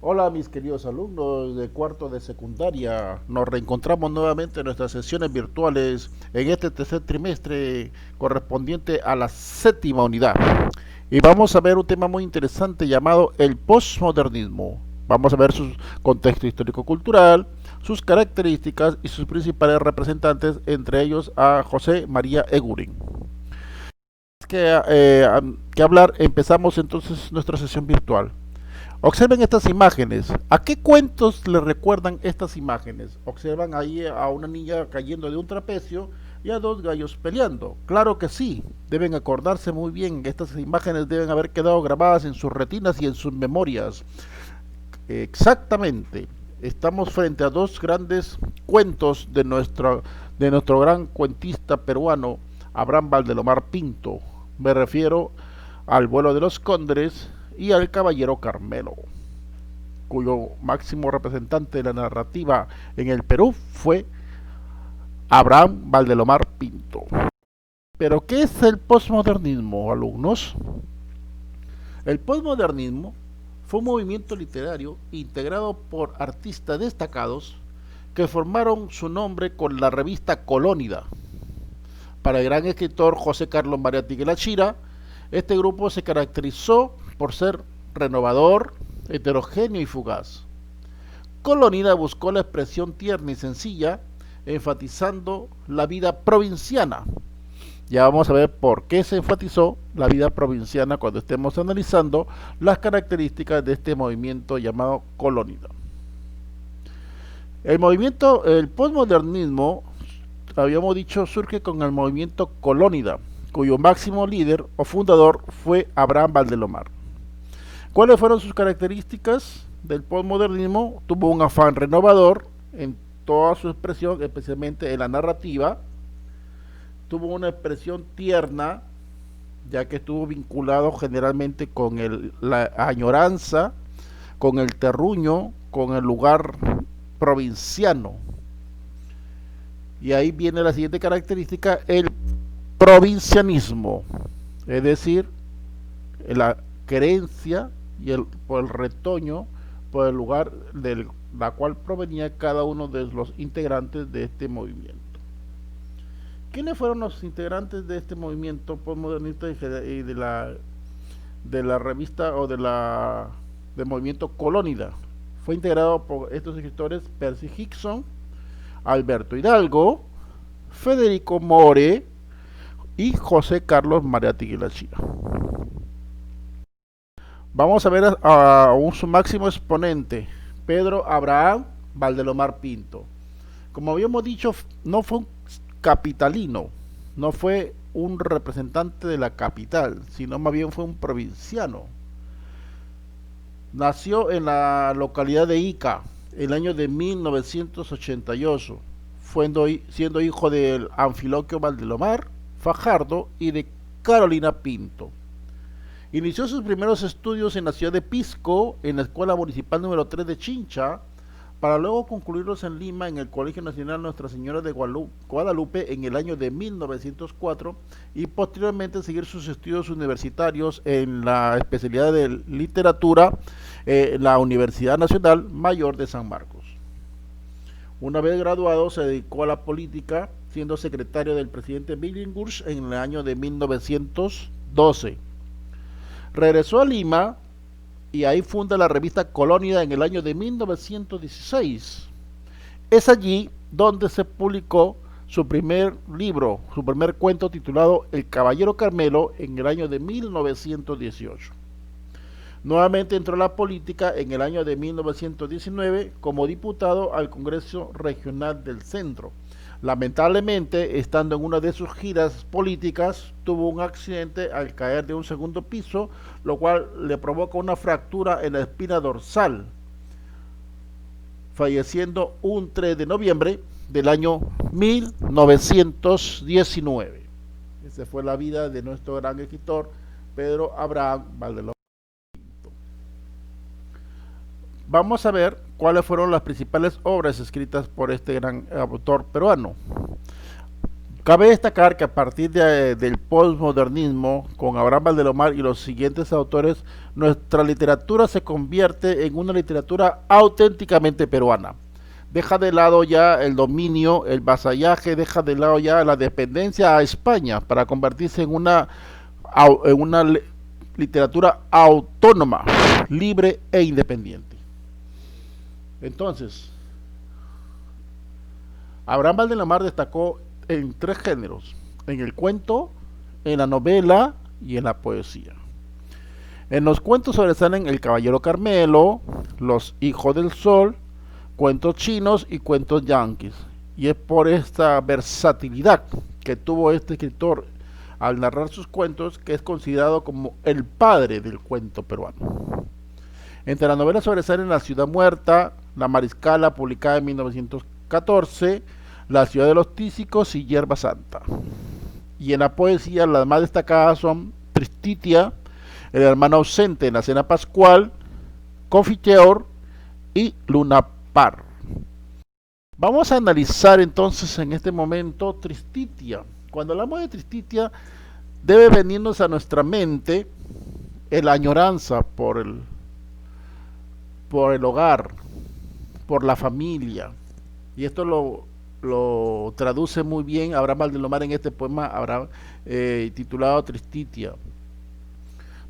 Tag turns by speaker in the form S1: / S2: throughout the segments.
S1: Hola mis queridos alumnos de cuarto de secundaria, nos reencontramos nuevamente en nuestras sesiones virtuales en este tercer trimestre correspondiente a la séptima unidad. Y vamos a ver un tema muy interesante llamado el postmodernismo. Vamos a ver su contexto histórico-cultural, sus características y sus principales representantes, entre ellos a José María Eguren. Que hablar, empezamos entonces nuestra sesión virtual. Observen estas imágenes. ¿A qué cuentos le recuerdan estas imágenes? Observan ahí a una niña cayendo de un trapecio y a dos gallos peleando. Claro que sí, deben acordarse muy bien. Estas imágenes deben haber quedado grabadas en sus retinas y en sus memorias. Exactamente. Estamos frente a dos grandes cuentos de nuestro gran cuentista peruano, Abraham Valdelomar Pinto. Me refiero al vuelo de los cóndores y al caballero Carmelo, cuyo máximo representante de la narrativa en el Perú fue Abraham Valdelomar Pinto. Pero, ¿qué es el posmodernismo, alumnos? El posmodernismo fue un movimiento literario integrado por artistas destacados que formaron su nombre con la revista Colónida. Para el gran escritor José Carlos Mariátegui Lachira, este grupo se caracterizó por ser renovador, heterogéneo y fugaz. Colónida buscó la expresión tierna y sencilla, enfatizando la vida provinciana. Ya vamos a ver por qué se enfatizó la vida provinciana cuando estemos analizando las características de este movimiento llamado Colónida. El postmodernismo, habíamos dicho, surge con el movimiento Colónida, cuyo máximo líder o fundador fue Abraham Valdelomar. ¿Cuáles fueron sus características del postmodernismo? Tuvo un afán renovador en toda su expresión, especialmente en la narrativa. Tuvo una expresión tierna, ya que estuvo vinculado generalmente con la añoranza, con el terruño, con el lugar provinciano. Y ahí viene la siguiente característica, el provincianismo, es decir, la creencia por el retoño, por el lugar de la cual provenía cada uno de los integrantes de este movimiento. ¿Quiénes fueron los integrantes de este movimiento postmodernista y de la revista o del movimiento Colónida? Fue integrado por estos escritores: Percy Hickson, Alberto Hidalgo, Federico More y José Carlos Mariátegui Lachira. Vamos a ver a su máximo exponente, Pedro Abraham Valdelomar Pinto. Como habíamos dicho, no fue un capitalino, no fue un representante de la capital, sino más bien fue un provinciano. Nació en la localidad de Ica, el año de 1988, siendo hijo de Anfiloquio Valdelomar Fajardo y de Carolina Pinto. Inició sus primeros estudios en la ciudad de Pisco, en la Escuela Municipal número 3 de Chincha, para luego concluirlos en Lima, en el Colegio Nacional Nuestra Señora de Guadalupe, en el año de 1904, y posteriormente seguir sus estudios universitarios en la especialidad de literatura en la Universidad Nacional Mayor de San Marcos. Una vez graduado, se dedicó a la política, siendo secretario del presidente Billinghurst en el año de 1912. Regresó a Lima y ahí funda la revista Colónida en el año de 1916. Es allí donde se publicó su primer libro, su primer cuento titulado El Caballero Carmelo en el año de 1918. Nuevamente entró a la política en el año de 1919 como diputado al Congreso Regional del Centro. Lamentablemente, estando en una de sus giras políticas, tuvo un accidente al caer de un segundo piso, lo cual le provoca una fractura en la espina dorsal, falleciendo un 3 de noviembre del año 1919. Esa fue la vida de nuestro gran escritor Pedro Abraham Valdelomar. Vamos a ver cuáles fueron las principales obras escritas por este gran autor peruano. Cabe destacar que a partir del postmodernismo, con Abraham Valdelomar y los siguientes autores, nuestra literatura se convierte en una literatura auténticamente peruana. Deja de lado ya el dominio, el vasallaje, deja de lado ya la dependencia a España para convertirse en una literatura autónoma, libre e independiente. Entonces, Abraham Valdelomar destacó en tres géneros: en el cuento, en la novela y en la poesía. En los cuentos sobresalen El Caballero Carmelo, Los Hijos del Sol, cuentos chinos y cuentos yanquis. Y es por esta versatilidad que tuvo este escritor al narrar sus cuentos que es considerado como el padre del cuento peruano. Entre las novelas sobresalen La Ciudad Muerta, La Mariscala, publicada en 1914, La Ciudad de los Tísicos y Hierba Santa. Y en la poesía las más destacadas son Tristitia, El hermano ausente en la cena pascual, Confiteor y Luna Par. Vamos a analizar entonces en este momento Tristitia. Cuando hablamos de Tristitia, debe venirnos a nuestra mente la añoranza por el hogar, por la familia. Y esto lo traduce muy bien Abraham Valdelomar en este poema titulado Tristitia.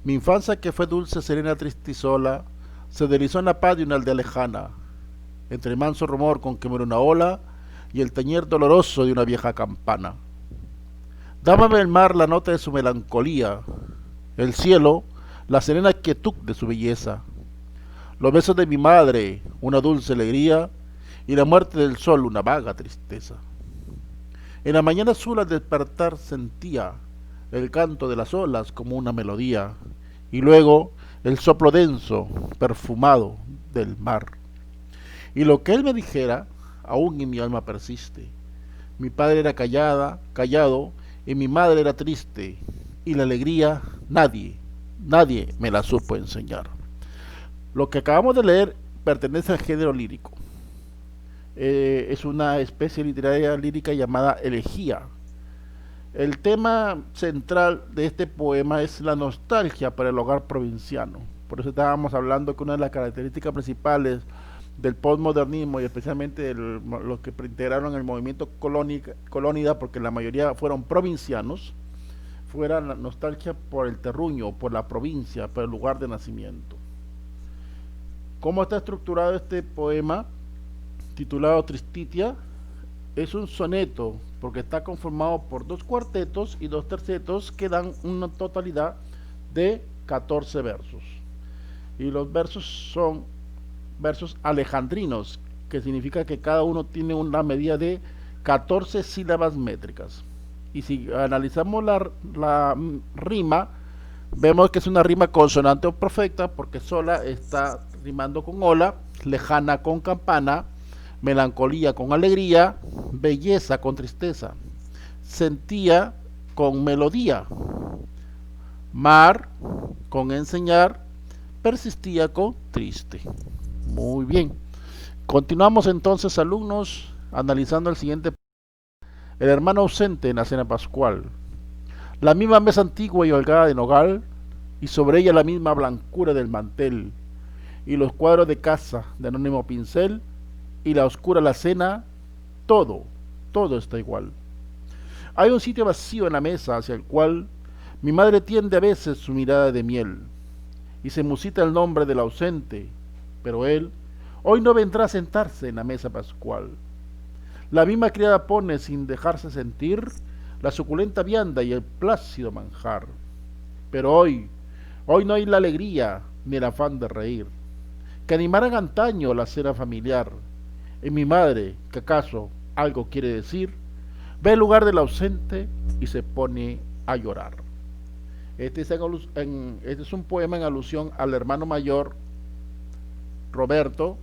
S1: Mi infancia, que fue dulce, serena, triste y sola, se deslizó en la paz de una aldea lejana, entre manso rumor con que muere una ola y el tañer doloroso de una vieja campana. Dábame el mar la nota de su melancolía, el cielo la serena quietud de su belleza, los besos de mi madre una dulce alegría y la muerte del sol una vaga tristeza. En la mañana azul al despertar sentía el canto de las olas como una melodía, y luego el soplo denso, perfumado del mar. Y lo que él me dijera, aún en mi alma persiste. Mi padre era callado, y mi madre era triste, y la alegría nadie me la supo enseñar. Lo que acabamos de leer pertenece al género lírico. Es una especie literaria lírica llamada elegía. El tema central de este poema es la nostalgia para el hogar provinciano. Por eso estábamos hablando que una de las características principales del postmodernismo y especialmente los que integraron el movimiento colónida, porque la mayoría fueron provincianos, fuera la nostalgia por el terruño, por la provincia, por el lugar de nacimiento. ¿Cómo está estructurado este poema titulado Tristitia? Es un soneto porque está conformado por dos cuartetos y dos tercetos que dan una totalidad de 14 versos. Y los versos son versos alejandrinos, que significa que cada uno tiene una medida de 14 sílabas métricas. Y si analizamos la rima, vemos que es una rima consonante o perfecta porque sola está rimando con ola, lejana con campana, melancolía con alegría, belleza con tristeza, sentía con melodía, mar con enseñar, persistía con triste. Muy bien. Continuamos entonces, alumnos, analizando el siguiente. El hermano ausente en la cena pascual. La misma mesa antigua y holgada de nogal, y sobre ella la misma blancura del mantel, y los cuadros de casa de anónimo pincel, y la oscura alacena, todo está igual. Hay un sitio vacío en la mesa hacia el cual mi madre tiende a veces su mirada de miel, y se musita el nombre del ausente, pero él hoy no vendrá a sentarse en la mesa pascual. La misma criada pone, sin dejarse sentir, la suculenta vianda y el plácido manjar. Pero hoy no hay la alegría ni el afán de reír, que animaran antaño la cena familiar. En mi madre, que acaso algo quiere decir, ve el lugar del ausente y se pone a llorar. Este es un poema en alusión al hermano mayor Roberto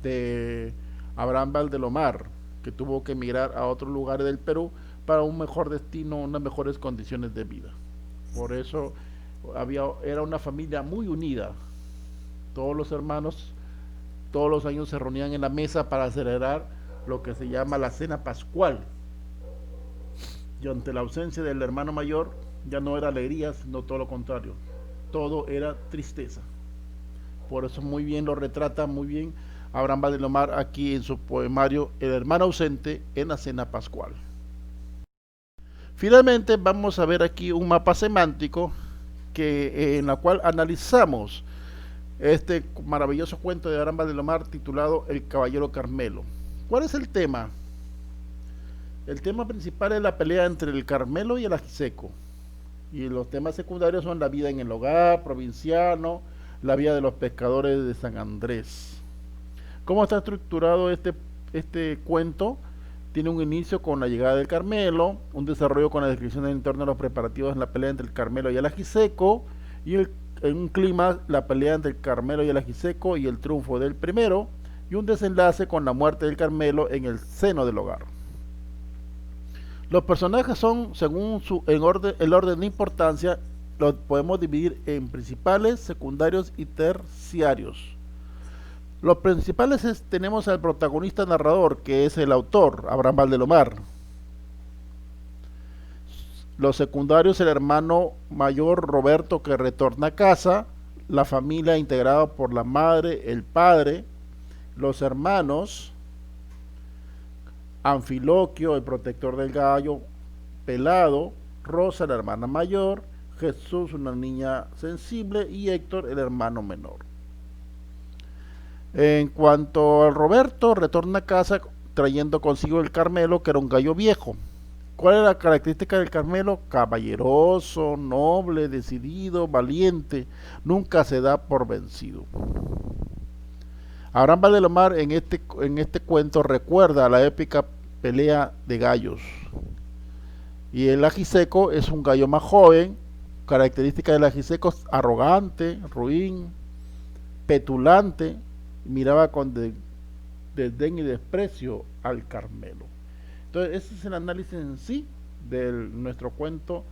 S1: de Abraham Valdelomar, que tuvo que emigrar a otros lugares del Perú para un mejor destino, unas mejores condiciones de vida. Por eso era una familia muy unida. Todos los hermanos todos los años se reunían en la mesa para celebrar lo que se llama la cena pascual. Y ante la ausencia del hermano mayor, ya no era alegría, sino todo lo contrario. Todo era tristeza. Por eso muy bien lo retrata muy bien Abraham Valdelomar aquí en su poemario El hermano ausente en la cena pascual. Finalmente vamos a ver aquí un mapa semántico en la cual analizamos este maravilloso cuento de Abraham Valdelomar titulado El Caballero Carmelo. ¿Cuál es el tema? El tema principal es la pelea entre el Carmelo y el Ajiseco. Y los temas secundarios son la vida en el hogar provinciano, la vida de los pescadores de San Andrés. ¿Cómo está estructurado este cuento? Tiene un inicio con la llegada del Carmelo, un desarrollo con la descripción del entorno de los preparativos en la pelea entre el Carmelo y el Ajiseco, y en un clima la pelea entre el Carmelo y el Ajiseco y el triunfo del primero, y un desenlace con la muerte del Carmelo en el seno del hogar. Los personajes son, según el orden de importancia, los podemos dividir en principales, secundarios y terciarios. Los principales tenemos al protagonista narrador, que es el autor, Abraham Valdelomar. Los secundarios, el hermano mayor Roberto, que retorna a casa, la familia integrada por la madre, el padre, los hermanos, Anfiloquio, el protector del gallo pelado, Rosa, la hermana mayor, Jesús, una niña sensible, y Héctor, el hermano menor. En cuanto a Roberto, retorna a casa trayendo consigo el Carmelo, que era un gallo viejo. ¿Cuál es la característica del Carmelo? Caballeroso, noble, decidido, valiente, nunca se da por vencido. Abraham Valdelomar en este cuento recuerda la épica pelea de gallos. Y el ajiseco es un gallo más joven. Característica del ajiseco es arrogante, ruin, petulante. Miraba con desdén y desprecio al Carmelo. Entonces ese es el análisis en sí de nuestro cuento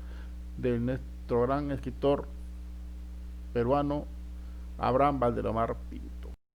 S1: de nuestro gran escritor peruano Abraham Valdelomar Pinto.